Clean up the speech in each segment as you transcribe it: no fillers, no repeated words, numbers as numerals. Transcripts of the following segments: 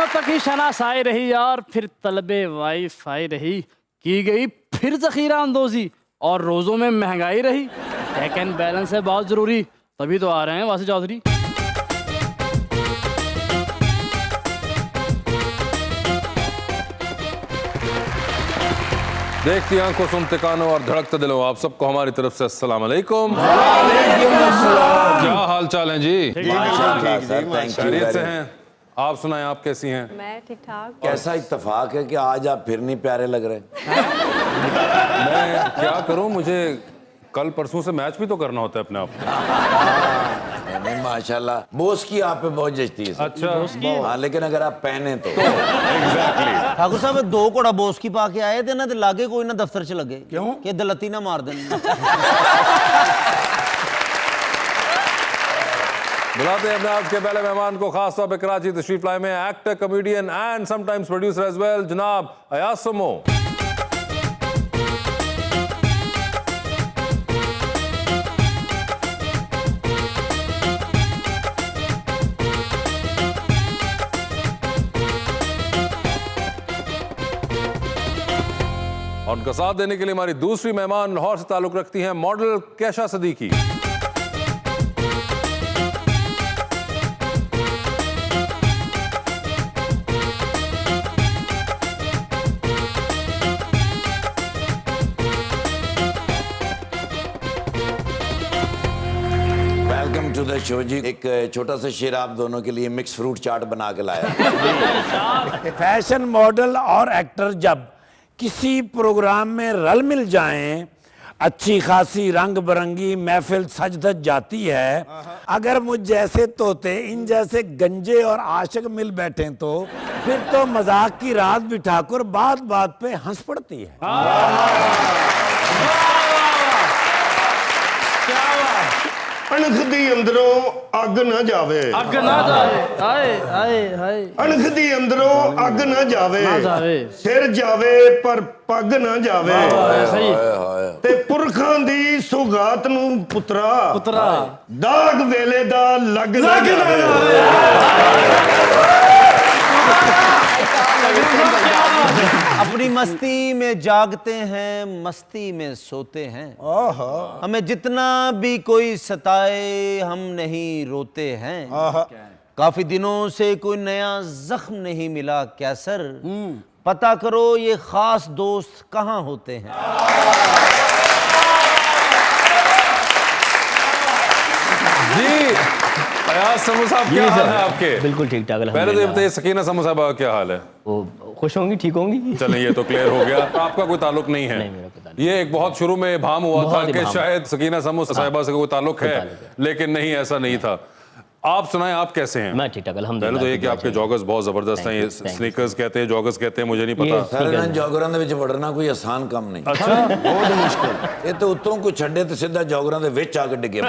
दिनों तक ही शनासाई रही और फिर तलबे वाईफाई रही, की गई फिर जखीरा अंदोजी और रोजों में महंगाई रही। चेक एंड बैलेंस है बहुत जरूरी, तभी तो आ रहे हैं वासी चौधरी। देखती आंखों, सुनते कानों और धड़कते दिलों, आप सबको हमारी तरफ से अस्सलाम वालेकुम। क्या हाल चाल है जी? खैरियत से हैं? आप सुनाएं, आप कैसी हैं? मैं ठीक ठाक। कैसा इत्तेफाक है कि आज आप फिर नहीं प्यारे लग रहे। मैं क्या करूं, मुझे कल परसों से मैच भी तो करना होता है अपने आप। नहीं माशाल्लाह, बोस की आप पे बहुत जचती है। अच्छा, हाँ, लेकिन अगर आप पहने तो ठाकुर साहब दो घोड़ा बोस की पा के आए थे ना, लागे कोई ना दफ्तर च लगे। क्यों कि दलती ना मार देना। बुलाते हैं अपने आज के पहले मेहमान को, खास तौर पे कराची तशरीफ लाए में actor, comedian and sometimes producer as well, जनाब अयाज समो। और उनका साथ देने के लिए हमारी दूसरी मेहमान लाहौर से ताल्लुक रखती हैं, model Kesha Siddiqui. Welcome to the show जी। एक छोटा सा शेर आप दोनों के लिए मिक्स फ्रूट चाट बना के लाया। फैशन मॉडल और एक्टर जब किसी प्रोग्राम में रल मिल जाएं, अच्छी खासी रंग बिरंगी महफिल सज धज जाती है। अगर मुझ जैसे तोते इन जैसे गंजे और आशिक मिल बैठे तो फिर तो मजाक की रात भी ठाकुर बात बात पे हंस पड़ती है। अणख दी अंदरों अग न जावे, अग ना जाए, हाय हाय हाय, अणख दी अंदरों अग न जावे, सिर जावे पर पग न जावे। सही ते पुरखां दी सुगात नू पुत्रा पुत्रा दाग वेले दा लग न जावे। अपनी मस्ती में जागते हैं, मस्ती में सोते हैं। हमें जितना भी कोई सताए हम नहीं रोते हैं। काफी दिनों से कोई नया जख्म नहीं मिला क्या सर? पता करो ये खास दोस्त कहाँ होते हैं। जी अयाज समो साहब, क्या हाल है आपके? बिल्कुल ठीक ठाक। पहले तो ये बताइए, सकीना समो साहब का क्या हाल है? वो खुश होंगी, ठीक होंगी? चलें, ये तो क्लियर हो गया। आपका कोई ताल्लुक नहीं है? नहीं, मेरा कोई ताल्लुक। ये एक बहुत शुरू में भाम हुआ था बहुत ही कि भाम। शायद सकीना समो साहिबा से कोई ताल्लुक है, ताल्लुक है। लेकिन नहीं, ऐसा नहीं था। आप सुनाएं, आप कैसे हैं? मैं ठीक ठाक अल्हम्दुलिल्लाह। पहले तो ये कि आपके जॉगर्स बहुत जबरदस्त हैं। ये स्नीकर्स कहते हैं, जॉगर्स कहते हैं, मुझे नहीं पता। सर इन्हां जॉगरां दे विच वड़ना कोई आसान काम नहीं। अच्छा, बहुत मुश्किल। ये तो उत्तों को छड्डे ते सीधा जॉगरां दे विच आके डिगे।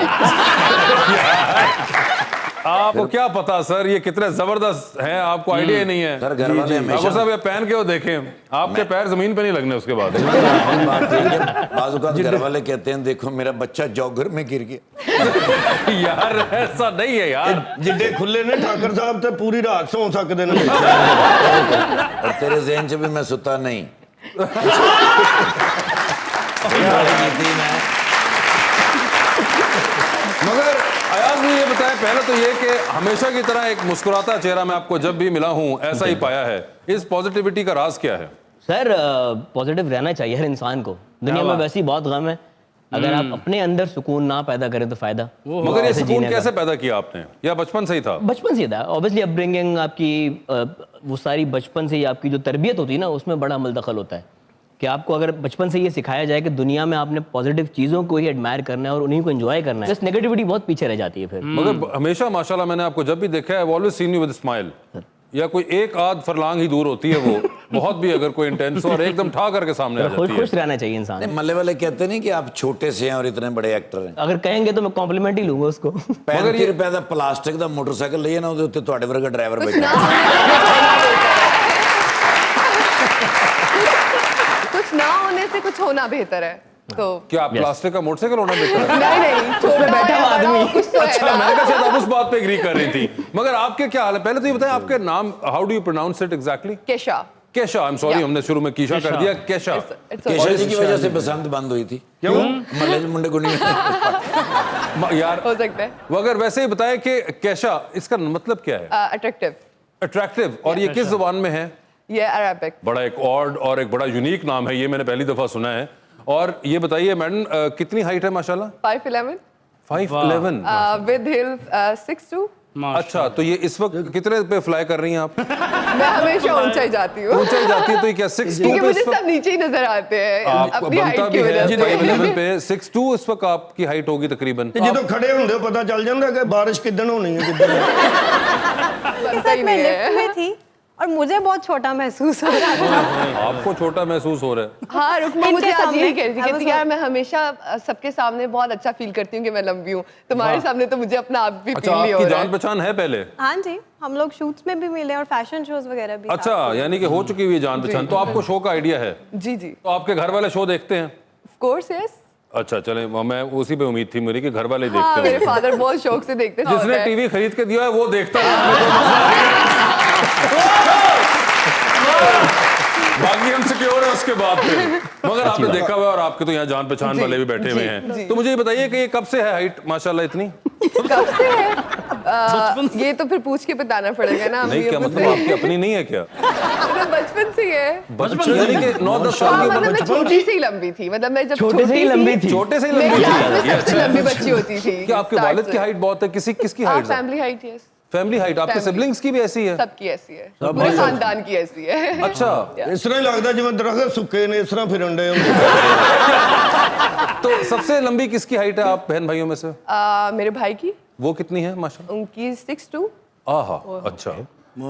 आपको क्या पता सर, ये कितने जबरदस्त हैं, आपको आइडिया ही नहीं है। सर घर वाले ठाकुर हमेशा साहब ये पहन के वो देखें, आपके पैर जमीन पे नहीं लगने उसके बाद। बात ठीक है। बाज़ औक़ात घर वाले कहते हैं देखो मेरा बच्चा जॉगर में गिर गया। यार ऐसा नहीं है यार। जिड्डे खुले ने ठाकर साहब ते पूरी रात सौ सकदे ने। और तेरे ज़हन च भी मैं सुता नहीं। मगर अयाज ने ये बताया पहले तो ये कि हमेशा की तरह एक मुस्कुराता चेहरा मैं आपको जब भी मिला हूं ऐसा ही पाया है। इस पॉजिटिविटी का राज क्या है? सर पॉजिटिव रहना चाहिए हर इंसान को। दुनिया में वैसे ही बहुत गम है, अगर आप अपने अंदर सुकून ना पैदा करें तो फायदा। मगर ये सुकून कैसे पैदा किया आपने, या बचपन से ही था? बचपन से था ऑब्वियसली। अपब्रिंगिंग आपकी वो सारी बचपन से ही आपकी जो तरबियत होती है ना, उसमें बड़ा अमल दखल होता है कि आपको अगर बचपन से ये सिखाया जाए कि दुनिया में आपने पॉजिटिव चीज़ों को ही एडमायर करना है और उन्हीं को एंजॉय करना है, बस नेगेटिविटी बहुत पीछे रह जाती है फिर। मगर हमेशा माशाल्लाह मैंने आपको जब भी देखा है, always seen you with smile. या कोई एक आध फरलांग ही दूर होती है वो, बहुत भी अगर कोई इंटेंस हो और एकदम ठा करके सामने आ जाती है। खुश रहना चाहिए इंसान। मल्ले वाले कहते नहीं कि आप छोटे से हैं और इतने बड़े एक्टर हैं। अगर कहेंगे तो मैं कॉम्प्लीमेंट ही लूंगा उसको। 35 रुपए का प्लास्टिक का मोटरसाइकिल लिए ना, उसके उत्ते वर्गा ड्राइवर बैठा। कुछ ना होने से कुछ होना बेहतर है। तो क्या आप प्लास्टिक का मोटरसाइकिल होना बेहतर है? नहीं छोटा बैठा हुआ आदमी। कुछ तो है अच्छा, ना। मैंने कहा शायद आप उस बात पे एग्री कर रही थी। मगर आपके क्या हाल है? पहले तो ये बताएं आपके नाम, how do you pronounce it exactly? Kesha. Kesha, I am sorry, हमने शुरू में कीशा कर दिया, केशा। It's okay. केशव जी की वजह से बसंत बंद हुई थी। क्यों? मल्ले मुंडे गुनी यार हो सकता है। मगर वैसे ही बताएं कि केशा इसका मतलब क्या है? अट्रैक्टिव। अट्रैक्टिव। और ये किस जुबान में है? ये अरबिक। बड़ा एक ऑड और एक बड़ा यूनिक नाम है, ये मैंने पहली दफा सुना है। और ये बताइए मैडम, कितनी हाइट है माशाल्लाह? 5'11", 5'11". विद हिल 6'2". अच्छा, तो ये इस वक्त कितने पे फ्लाई कर रही हैं आप? मैं हमेशा ऊंचाई जाती हूँ ऊंचाई जाती है तो ये क्या 6'2" क्योंकि पे मुझे इस वक्त सब नीचे ही नजर आते हैं आपको अपनी बनता हाइट भी की है? वजह 5'11" से। पे 6'2" इस वक्त आपकी हाइट होगी तकरीबन। ਜਦੋਂ ਖੜੇ ਹੁੰਦੇ ਹੋ ਪਤਾ ਚੱਲ ਜਾਂਦਾ ਕਿ ਬਾਰਿਸ਼ ਕਿੱਦਣ ਹੋਣੀ ਹੈ ਕਿੱਦਣ बनता साथ ही मैं नहीं लिफ्ट है। में थी और मुझे बहुत छोटा महसूस हो रहा था। आपको छोटा महसूस हो रहा है? हाँ, रुकमा इनके मुझे आज सामने यही कह रही थी I was कहती यार मैं हमेशा सबके सामने बहुत अच्छा फील करती हूँ कि मैं लंबी हूँ, तुम्हारे सामने तो मुझे अपना आप भी अच्छा, फील नहीं हो आपकी रहा जान है। पहचान है पहले? हाँ जी, हम लोग शूट्स में भी मिले और फैशन शोज वगैरह भी। अच्छा, यानी कि हो चुकी हुई जान पहचान। तो आपको शो का आइडिया है? जी जी, तो आपके घर वाले शो देखते हैं? Of course yes. अच्छा, चले, मैं उसी पे उम्मीद थी मेरी कि घर वाले हाँ, देखते मेरे हैं। फादर बहुत शौक से देखते हैं। जिसने टीवी खरीद के दिया है वो देखता है। बाकी हम सिक्योर है उसके बाद फिर। मगर आपने देखा हुआ है और आपके तो यहाँ जान पहचान वाले भी बैठे हुए हैं। तो मुझे ये बताइए कि ये कब से है हाइट माशाल्लाह इतनी? कब से है? ये तो फिर पूछ के बताना पड़ेगा ना। नहीं, क्या मतलब आपकी अपनी नहीं है क्या? मतलब बचपन से ही है। बचपन यानी कि 9-10 साल की मतलब उम्र? मैं छोटी से ही लंबी थी, मतलब मैं जब छोटे से ही लंबी थी। छोटे से ही मेरी लंबी क्लास में थी? ये सबसे अच्छा लंबी है। बच्ची होती थी। क्या आपके वालिद की हाइट बहुत है? किसकी हाइट है? फैमिली हाइट है, फैमिली हाइट आपके Family. सिबलिंग्स की भी ऐसी है? सबकी ऐसी है, पूरे खानदान की ऐसी है। अच्छा, ਇਸ ਤਰ੍ਹਾਂ ਹੀ ਲੱਗਦਾ ਜਿਵੇਂ ਦਰਖਤ ਸੁੱਕੇ ਨੇ ਇਸ ਤਰ੍ਹਾਂ ਫਿਰਨ ਡੇ ਹੁੰਦੇ तो सबसे लंबी किसकी हाइट है आप बहन भाइयों में से? मेरे भाई की, वो कितनी है माशाल्लाह? उनकी 6'2". आहा, अच्छा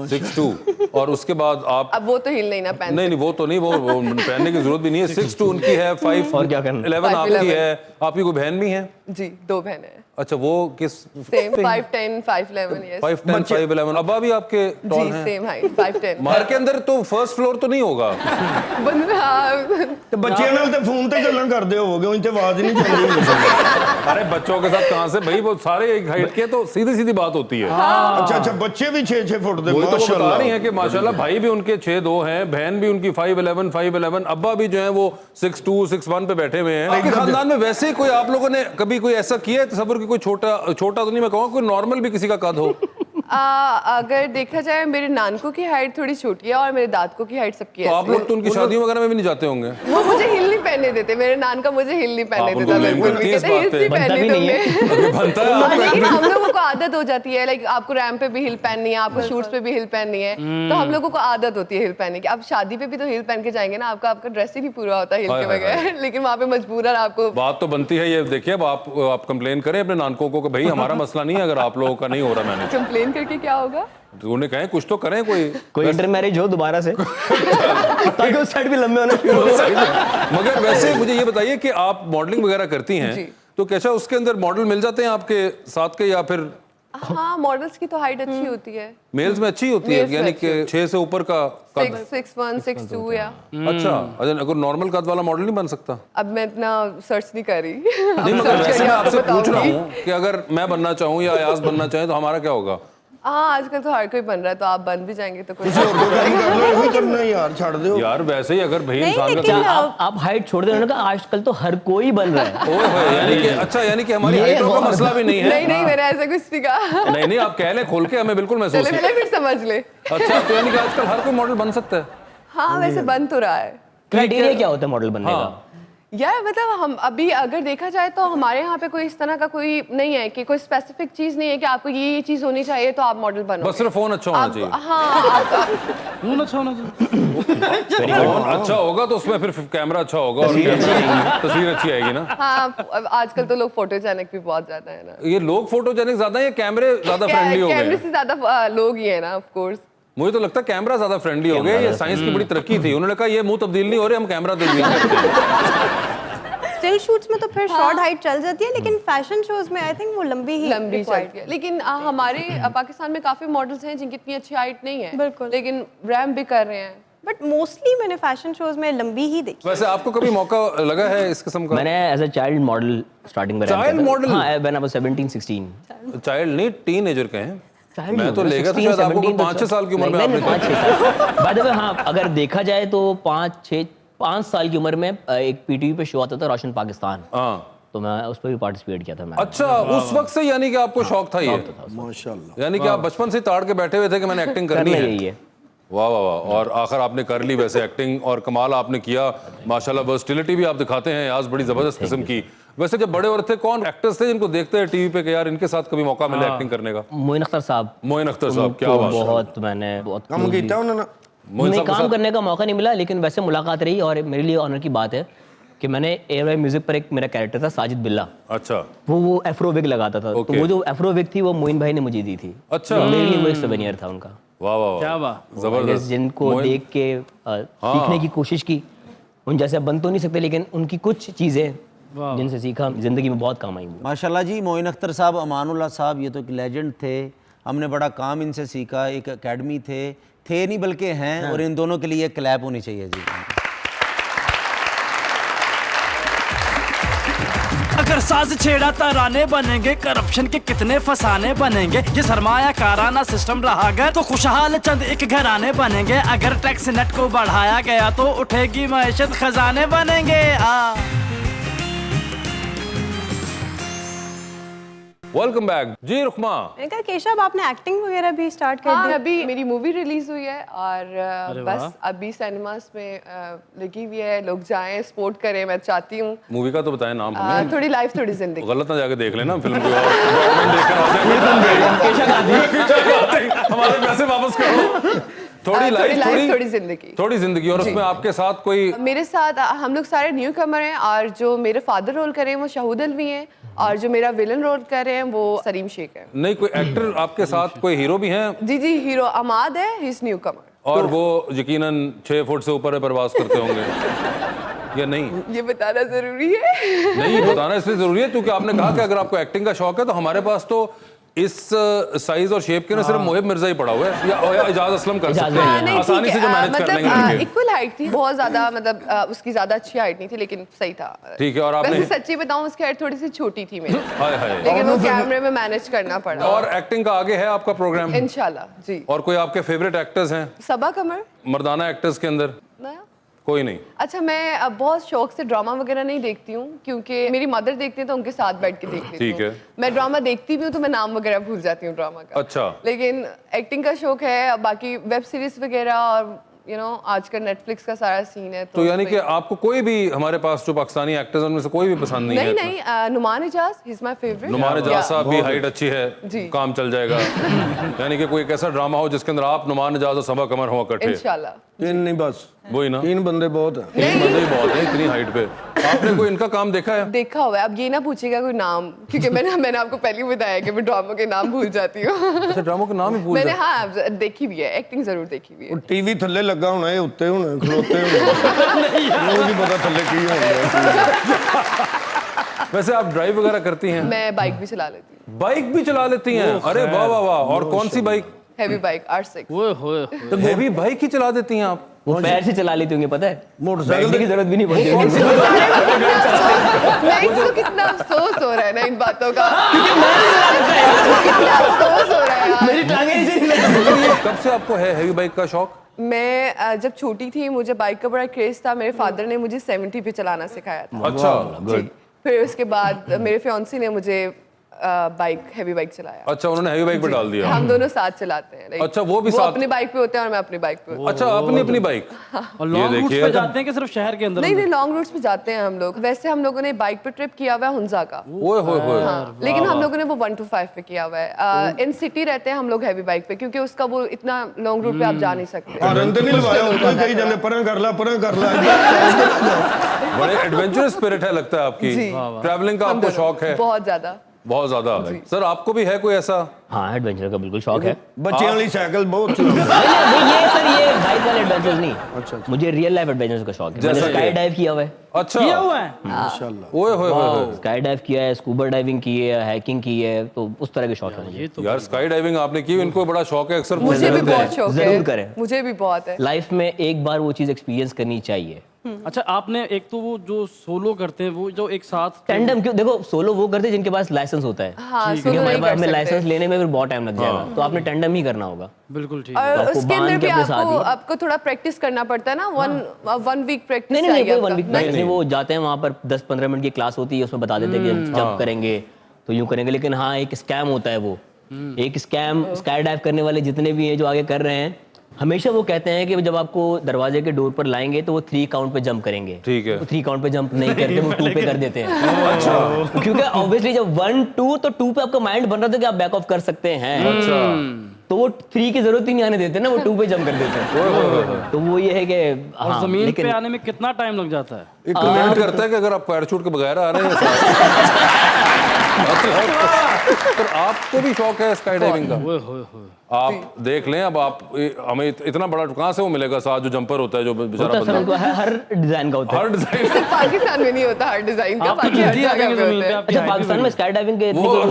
6'2", और उसके बाद आप? अब वो तो हिल नहीं ना पैन नहीं नहीं, वो तो नहीं, वो पहनने की जरूरत भी नहीं है। 6'2" उनकी है, 5'11" और क्या करना? आपकी है। आपकी कोई बहन भी है? जी, 2 बहनें हैं। अच्छा, वो किस? Same 5'10", 5'11", yes. 5'10", 5'11". अब्बा भी आपके टॉल जी हैं? Same height, 5'10". घर के अंदर तो फर्स्ट फ्लोर तो नहीं होगा? ਤੇ ਬੱਚਿਆਂ ਨਾਲ ਤੇ ਫੋਨ ਤੇ ਗੱਲਾਂ ਕਰਦੇ ਹੋਵੋਗੇ ਉਹੀ ਤੇ ਆਵਾਜ਼ ਨਹੀਂ ਜਾਂਦੀ ਹੁੰਦੀ। अरे बच्चों के साथ कहाँ से भाई, वो सारे एक हाइट के, तो सीधी सीधी बात होती है। ਅੱਛਾ ਅੱਛਾ ਬੱਚੇ ਵੀ 6-6 ਫੁੱਟ ਦੇ वही तो वो बता ਮਾਸ਼ਾਅੱਲਾ। रही है कि माशाल्लाह भाई भी उनके 6'2" हैं, बहन भी उनकी 5'11", 5'11", अब्बा भी जो है वो 6'2", 6'1" पे बैठे हुए हैं। आपके खानदान में वैसे ही कोई आप लोगों ने कभी कोई ऐसा किया है तसव्वुर कि कोई छोटा तो नहीं मैं कहूँगा, कोई नॉर्मल भी किसी का कद हो? अगर देखा जाए मेरे नानकों की हाइट थोड़ी छोटी है और मेरे दादकों की हाइट सबकी तो ऐसी आप लोग तो उनकी शादियों वगैरह में भी नहीं जाते होंगे? है। वो मुझे हिल नहीं पहनने देते, मेरे नान का मुझे हिल नहीं पहनने आप देता उनको blame बिल्कुल करती भी, हैं इस कहते बात हिल्स पे? नहीं बनता पहननी भी नहीं है। तुमने। बनता है हाँ, आपको? लेकिन हम लोगों को आदत हो जाती है, लाइक आपको रैंप पे भी हिल पहननी है, आपको शूट्स पे भी हिल पहननी है, तो हम लोगों को आदत होती है हिल पहनने की। आप शादी पे भी तो हिल पहन के जाएंगे ना, आपका ड्रेस ही नहीं पूरा होता हिल हाय, के हाय, बगैर, लेकिन वहाँ पे मजबूरन आपको। बात तो बनती है। ये देखिए, अब आप कंप्लेन करें अपने नानकों को कि भाई हमारा मसला नहीं है अगर आप लोगों का नहीं हो रहा मैनेज। कंप्लेन करके क्या होगा? तो उन्हें कहें कुछ तो करें कोई इंटरमैरिज हो दोबारा से ताकि उस साइड भी लंबे होना शुरू हो जाए। मगर वैसे मुझे ये बताइए कि आप मॉडलिंग वगैरह करती हैं, जी। तो कैसा उसके अंदर मॉडल मिल जाते हैं आपके साथ के, या फिर हाँ, मॉडल्स की तो हाइट अच्छी होती है, मेल्स में अच्छी होती है? Males में यानी अच्छी कि 6 से ऊपर का कद? 6'1", 6'2" या। अच्छा, अगर नॉर्मल कद वाला मॉडल नहीं बन सकता? अब मैं इतना सर्च नहीं कर रही। नहीं, अब मगर search वैसे करके मैं आपको आपसे पूछ रहा बताऊंगी। हूँ कि अगर मैं बनना चाहूँ या अयाज बनना चाहे तो हमारा क्या होगा? हाँ, आजकल तो हर कोई बन रहा है, तो आप बन भी जाएंगे तो कुछ। ਹੋਰ ਕੋਈ ਕੰਮ ਕਰ ਲਓ ਇਹੀ करना यार छाड़ दो। यार वैसे ही अगर भाई नहीं, इंसान का लेकिन आप हाइट छोड़ दे, उन्होंने कहा आजकल तो हर कोई बन रहा है। ओए होए, यानी कि अच्छा, यानी कि हमारी ये हाइटों का बहुत- मसला भी नहीं है। नहीं नहीं, मैंने ऐसा कुछ नहीं कहा। नहीं नहीं, आप कह लें खोल के, हमें बिल्कुल महसूस चले है। चले फिर समझ ले। अच्छा, तो यानी कि आजकल हर कोई मॉडल बन सकता है? हाँ, वैसे बन तो रहा है क्राइटेरिया क्या होता है मॉडल बनने हाँ। का? यार, मतलब हम अभी अगर देखा जाए तो हमारे यहाँ पे कोई इस तरह का कोई नहीं है कि कोई स्पेसिफिक चीज नहीं है कि आपको ये चीज होनी चाहिए तो आप मॉडल बनो। बस सिर्फ फोन अच्छा होना चाहिए। हाँ, खून अच्छा होना चाहिए। फोन अच्छा होगा तो उसमें फिर कैमरा अच्छा होगा और तस्वीर अच्छी आएगी ना। हाँ, अब आजकल तो लोग फोटोजेनिक भी बहुत ज्यादा है ना। ये लोग फोटोजेनिक ज्यादा है या कैमरे ज्यादा फ्रेंडली हो गए कैमरे हैं? से ज्यादा लोग ही है ना, ऑफ कोर्स। मुझे तो लगता है कैमरा ज्यादा फ्रेंडली हो गया। ये साइंस की बड़ी तरक्की थी, उन्होंने कहा ये मुंह तब्दील नहीं हो रहे, हम कैमरा तब्दील करते हैं। स्टिल शूट्स में तो फिर शॉर्ट हाइट चल जाती है, लेकिन फैशन शोज में आई थिंक वो लंबी ही लंबी required चाहिए, लेकिन हमारे पाकिस्तान में काफी मॉडल्स हैं जिनकी इतनी अच्छी हाइट नहीं है, बिल्कुल। लेकिन रैम भी कर रहे हैं। बट मोस्टली मैंने फैशन शोज में लंबी ही देखी। वैसे आपको कभी मौका लगा है इस किस्म का? मैंने as a child model starting में Child model? हाँ, व्हेन आई वाज 17 16। चाइल्ड नहीं, टीनेजर के हैं। मैं तो लेगा तो शायद आपको 5-6 साल की उम्र में आपने। 5-6 साल। बाय द वे हाँ, अगर देखा जाए तो 5 साल की उम्र में एक पीटीवी पे शो आता था रोशन पाकिस्तान, हाँ तो मैं उस पर भी पार्टिसिपेट किया था। मैं अच्छा, उस वक्त से यानी कि आपको शौक था ये? माशाल्लाह। यानी कि आप बचपन से ताड़ के बैठे हुए थे कि मैंने एक्टिंग करनी करना है। यही है। वाह वाह वाह, और आखिर आपने कर ली वैसे एक्टिंग, और कमाल आपने किया माशाल्लाह। वर्सटिलिटी भी आप दिखाते हैं आज बड़ी जबरदस्त किस्म की। वैसे जब बड़े और थे, कौन एक्टर्स थे जिनको देखते हैं टीवी पे कि यार इनके साथ कभी मौका मिले एक्टिंग करने का? मोइन अख्तर साहब। मोइन अख्तर साहब, क्या बात है। बहुत मैंने बहुत काम किया उन्होंने? मोइन नहीं, साहब के काम साथ करने का मौका नहीं मिला, लेकिन वैसे मुलाकात रही और मेरे लिए ऑनर की बात है कि मैंने एयरवाई म्यूजिक पर एक मेरा कैरेक्टर था साजिद बिल्ला, अच्छा वो एफ्रो विग लगाता था। तो Okay. वो जो एफ्रो विग थी वो मोइन भाई ने मुझे दी थी। अच्छा। तो मेरे लिए वो एक सवेनियर था उनका। वाह वाह वाह, क्या बात। I guess जबरदस्त। जिनको मोइन- देख के सीखने की कोशिश की, उन जैसे बन तो नहीं सकते, लेकिन उनकी कुछ चीज़ें जिनसे सीखा जिंदगी में बहुत काम आई मुझे। माशाल्लाह जी, मोइन अख्तर साहब, अमानुल्लाह साहब, ये तो एक लेजेंड थे। हमने बड़ा काम इनसे सीखा। एक एकेडमी थे नहीं बल्कि हैं, और इन दोनों के लिए क्लैप होनी चाहिए जी। अगर साज छेड़ा तराने बनेंगे, करप्शन के कितने फसाने बनेंगे। ये सरमाया काराना सिस्टम रहा अगर तो खुशहाल चंद एक घराने बनेंगे। अगर टैक्स नेट को बढ़ाया गया तो उठेगी मैशत खजाने बनेंगे। वेलकम बैक जी रुखमा। मैंने कहा केशव आपने एक्टिंग वगैरह भी स्टार्ट कर हाँ, दी। अभी मेरी मूवी रिलीज हुई है और बस अभी सिनेमास में लगी हुई है। लोग जाएं, सपोर्ट करें, मैं चाहती हूँ। मूवी का तो बताएं नाम हमें। थोड़ी लाइफ थोड़ी जिंदगी। गलत ना जाके देख लेना फिल्म को, हमारे पैसे वापस करो। थोड़ी लाइफ थोड़ी जिंदगी। थोड़ी जिंदगी। और उसमें आपके साथ कोई? मेरे साथ हम लोग सारे न्यू कमर हैं, और जो मेरे फादर रोल कर रहे हैं वो शाहूद अलवी हैं, और जो मेरा विलन रोल कर रहे हैं वो सलीम शेख है। नहीं, कोई एक्टर आपके साथ, कोई हीरो भी हैं? जी, हीरो अमाद है, ही इज न्यू कमर। और वो यकीनन 6 फुट से ऊपर प्रवास करते होंगे या नहीं? ये बताना जरूरी है? नहीं, बताना इसलिए जरूरी है क्योंकि आपने कहा कि अगर आपको एक्टिंग का शौक है तो हमारे पास तो इस साइज और शेप के ना सिर्फ मोहिब मिर्जा ही पड़ा हुआ है, या इजाज असलम कर सकते हैं आसानी से, जो मैनेज कर लेंगे लड़के। इक्वल हाइट थी, बहुत ज्यादा, मतलब उसकी ज्यादा अच्छी हाइट नहीं थी, लेकिन सही था। ठीक है। और आपने? वैसे सच्ची बताऊं, उसकी हाइट थोड़ी सी छोटी थी मेरी, हाय हाय, लेकिन वो कैमरे में मैनेज करना पड़ा। और एक्टिंग का आगे है आपका प्रोग्राम इंशाल्लाह जी। और कोई आपके फेवरेट एक्टर्स हैं सबा कमर मर्दाना एक्टर्स के अंदर? नया? कोई नहीं? अच्छा, मैं अब बहुत शौक से ड्रामा वगैरह नहीं देखती हूँ, क्योंकि मेरी मदर देखती है तो उनके साथ बैठ के देखती हूँ। ठीक है। मैं ड्रामा देखती भी हूँ तो मैं नाम वगैरह भूल जाती हूँ ड्रामा का। अच्छा। लेकिन एक्टिंग का शौक है, बाकी वेब सीरीज वगैरह, और आजकल नेटफ्लिक्स का सारा सीन है। तो यानी कि आपको कोई भी हमारे पास जो पाकिस्तानी एक्टर्स हैं उनमें से कोई भी पसंद नहीं है? नहीं, Noman Ijaz, he is my favourite. Noman Ijaz साहब भी हाइट अच्छी है, जी। काम चल जाएगा। यानी कि कोई एक ऐसा ड्रामा हो जिसके अंदर आप, नुमान इजाज और सबा कमर हो इकट्ठे। इंशाल्लाह। 3 नहीं बस, वही ना, 3 बंदे बहुत है। 3 बंदे ही बहुत है इतनी हाइट पे। आपने कोई इनका काम देखा है? देखा हुआ है। अब ये ना पूछेगा कोई नाम, क्योंकि मैंने आपको पहले ही बताया कि मैं ड्रामा के नाम भूल जाती हूँ। अच्छा, ड्रामा के नाम ही भूल मैंने गए? हाँ देखी हुई है, एक्टिंग जरूर देखी हुई है। वो टीवी थल्ले लगा होना है, उत्ते होने खलोते होने, वो नहीं पता थल्ले की होना। वैसे आप ड्राइव वगैरह करती हैं? मैं बाइक भी चला लेती हूँ। बाइक भी चला लेती हैं? अरे वाह वाह वाह। और कौन सी बाइक? Heavy bike R6। ओए होए। तो हैवी बाइक ही चला देती हैं आप? वो पैर से चला लेती होंगी, पता है, मोटरसाइकिल बैठने की जरूरत भी नहीं पड़ती कौन होगी। सी नहीं, तो कितना अफसोस हो रहा है ना इन बातों का, कितना अफसोस हो रहा है यार। मेरी टांगें ही नहीं लगी। कब से आपको है हैवी बाइक का शौक? मैं जब छोटी थी मुझे बाइक का बड़ा क्रेज था। मेरे फादर ने मुझे 70 पे चलाना सिखाया था। अच्छा, जी। फिर उसके बाद मेरे फियांसी ने मुझे हैवी बाइक चलाया। अच्छा, उन्होंने हैवी बाइक पे डाल दिया। हम दोनों साथ चलाते हैं। अच्छा, वो भी साथ? अपनी बाइक पे होते हैं और मैं अपनी बाइक पे होती हूँ। अच्छा, अपनी अपनी बाइक। और लॉन्ग रूट्स पे जाते हैं कि सिर्फ शहर के अंदर? नहीं, लॉन्ग रूट्स पे जाते हैं हम लोग। वैसे हम लोगों ने बाइक पे ट्रिप किया हुआ है हुंजा का। ओए होए होए। हाँ, लेकिन हम लोगों ने वो 1 to 5 पे किया हुआ है। इन सिटी रहते हैं हम लोग हैवी बाइक पे, क्योंकि उसका वो इतना लॉन्ग रूट पे आप जा नहीं सकते। रंद नहीं लवाया उनको, कहीं जाने पर कर ला। बड़े एडवेंचरस स्पिरिट है लगता है आपकी। ट्रैवलिंग का आपको शौक है? बहुत ज्यादा। बहुत ज्यादा। सर आपको भी है कोई ऐसा? हाँ, एडवेंचर का बिल्कुल शौक है। बच्चों वाली साइकिल बहुत चलाਉਂਦੇ ये सर ये बाइक वाले एडवेंचर्स नहीं। अच्छा। मुझे रियल लाइफ एडवेंचर्स का शौक है। मैंने स्काई डाइव किया हुआ है। अच्छा, किया हुआ है? माशाल्लाह। ओए होए होए, स्काई डाइव किया है, स्कूबा डाइविंग की है, हैकिंग की है, तो उस तरह के शौक है मुझे। यार स्काई डाइविंग आपने की, इनको बड़ा शौक है, अक्सर मुझे भी बहुत शौक है। जरूर करें। मुझे भी बहुत है। लाइफ में एक बार वो चीज एक्सपीरियंस करनी चाहिए। अच्छा, आपने एक तो वो जो सोलो करते हैं वो जो एक साथ टैंडम क्यों? देखो सोलो वो करते हैं जिनके पास लाइसेंस होता है। हाँ, क्योंकि solo हमारे नहीं पास कर में सकते। लाइसेंस लेने में फिर बहुत टाइम लग जाएगा, तो आपने टैंडम ही करना होगा। बिल्कुल ठीक। और आपको उसके अंदर बांध के भी अपने साथ आपको ही। आपको थोड़ा प्रैक्टिस करना पड़ता है ना। वन वीक प्रैक्टिस नहीं नहीं चाहिए कोई 1 आपका। वीक नहीं, वो जाते हैं वहाँ पर 10-15 मिनट की क्लास होती है, उसमें बता देते हैं कि जब करेंगे तो यूं करेंगे। लेकिन हाँ, एक स्कैम होता है वो। एक स्कैम स्काई डाइव करने वाले जितने भी हैं जो आगे कर रहे हैं, हमेशा वो कहते हैं कि जब आपको दरवाजे के डोर पर लाएंगे तो वो 3 काउंट पे जंप करेंगे। ठीक है। वो 3 काउंट पे जंप नहीं करते, वो 2 पे कर देते हैं। अच्छा। क्योंकि ऑब्वियसली जब 1 2 तो 2 पे आपका माइंड बन रहा था कि आप बैक ऑफ कर सकते हैं। अच्छा, तो वो 3 की जरूरत ही नहीं आने देते ना, वो 2 पे जंप कर देते हैं। तो वो ये है कि और हाँ, जमीन लेकिन पे आने में कितना टाइम लग जाता है? एक कमेंट करता है कि अगर आप पैराशूट के बगैर आ रहे हैं पर आपको भी शौक है स्काई डाइविंग का? ओए होए होए। आप देख लें, अब आप हमें इतना बड़ा कहाँ से वो मिलेगा साथ जो जंपर होता है, जो बेचारा होता है सर, बंदा उनको हर डिजाइन का होता है। हर डिजाइन। सिर्फ पाकिस्तान में नहीं होता हर डिजाइन का, आप तो बाकी हर गिरती आ जगह जाएंगे पे जमीन होता पे, है। आपकी अच्छा, height भी पाकिस्तान में नहीं स्काई डाइविंग के वो-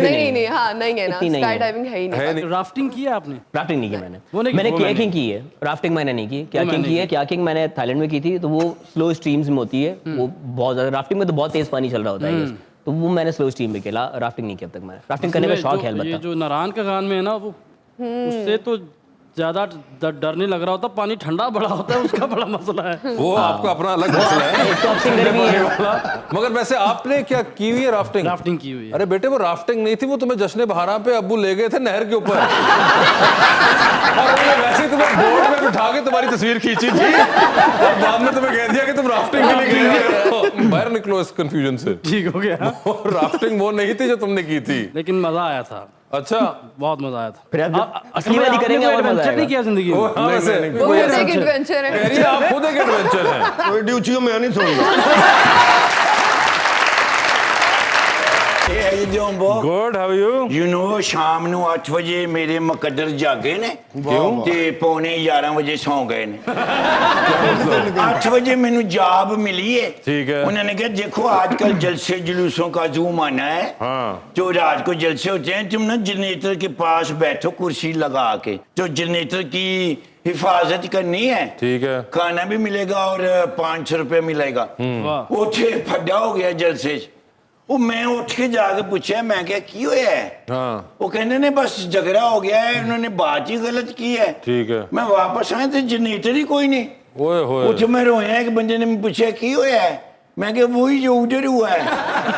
नहीं है, हाँ नहीं है ना, इतनी नहीं स्काई है। डाइविंग है ही नहीं। है नहीं। राफ्टिंग की है आपने? राफ्टिंग नहीं की मैंने। वो नहीं की, मैंने वो केकिंग मैंने की है, राफ्टिंग मैंने नहीं की। क्याकिंग मैंने की है, की। क्याकिंग मैंने थाईलैंड में की थी, तो वो स्लो स्ट्रीम्स में होती है। वो बहुत ज्यादा, राफ्टिंग में तो बहुत तेज पानी चल रहा होता है, तो वो मैंने स्लो स्ट्रीम में किया। राफ्टिंग नहीं किया अब तक मैंने। राफ्टिंग करने का इसमें शौक है जो- ये अलबत्ता। जो नारायण का गान में है ना, वो उससे तो ज्यादा डर नहीं लग रहा होता, पानी ठंडा बड़ा होता है, उसका बड़ा मसला है। वो आपका अपना अलग मसला है। एक तो आप सिंगर भी हैं। मगर वैसे आपने क्या की हुई है राफ्टिंग? राफ्टिंग की हुई है। अरे बेटे, वो राफ्टिंग नहीं थी, वो तुम्हें जश्न बहारा पे अब्बू ले गए थे नहर के ऊपर और उन्होंने वैसे ही तुम्हें बोट में बिठा के तुम्हारी तस्वीर खींची थी और बाद में तुम्हें कह दिया कि तुम राफ्टिंग के लिए गए हो। बाहर निकलो इस कंफ्यूजन से। ठीक हो गया। राफ्टिंग वो नहीं थी जो तुमने की थी। लेकिन मजा आया था, अच्छा, बहुत मजा आया था। फिर अब असली आपने वाली करेंगे और मजा एडवेंचर नहीं आएगा। किया जिंदगी वो में? हाँ, वैसे वो खुद एक एडवेंचर है। कह रही है आप खुद एक एडवेंचर है। कोई ड्यूचियो मैं नहीं सुनता। Good, how are you? You know शाम ਨੂੰ 8 ਵਜੇ ਮੇਰੇ ਮੁਕੱਦਰ ਜਾਗੇ ਨੇ ਤੇ ਪੌਣੇ 11 ਵਜੇ ਸੌਂ ਗਏ ਨੇ 8 ਵਜੇ ਮੈਨੂੰ जॉब मिली है। ठीक है। उन्होंने कहा देखो आजकल जलसे जुलूसों का जमाना है, हाँ। तो रात को जलसे होते हैं, तुम ना जनरेटर के पास बैठो कुर्सी लगा के, तो जनरेटर की हिफाजत करनी है, ठीक है। खाना भी मिलेगा और 500 रुपये मिलेगा। वाह। ਉੱਥੇ ਫੱਡਾ ਹੋ ਗਿਆ ਜਲਸੇ 'ਚ। ਉਹ ਮੈਂ ਉੱਠ ਕੇ ਜਾ ਕੇ ਪੁੱਛਿਆ, ਮੈਂ ਕਿਹਾ ਕੀ ਹੋਇਆ ਹੈ? हाँ, वो कहने ने बस झगड़ा हो गया है, उन्होंने बात ही गलत की है। ठीक है। मैं वापस आया तो जनरेटर ही कोई नहीं। ओए होए। उठ मैं रोया, एक बंदे ने मुझे पूछा की होया है, मैं कहा वही जो उधर हुआ है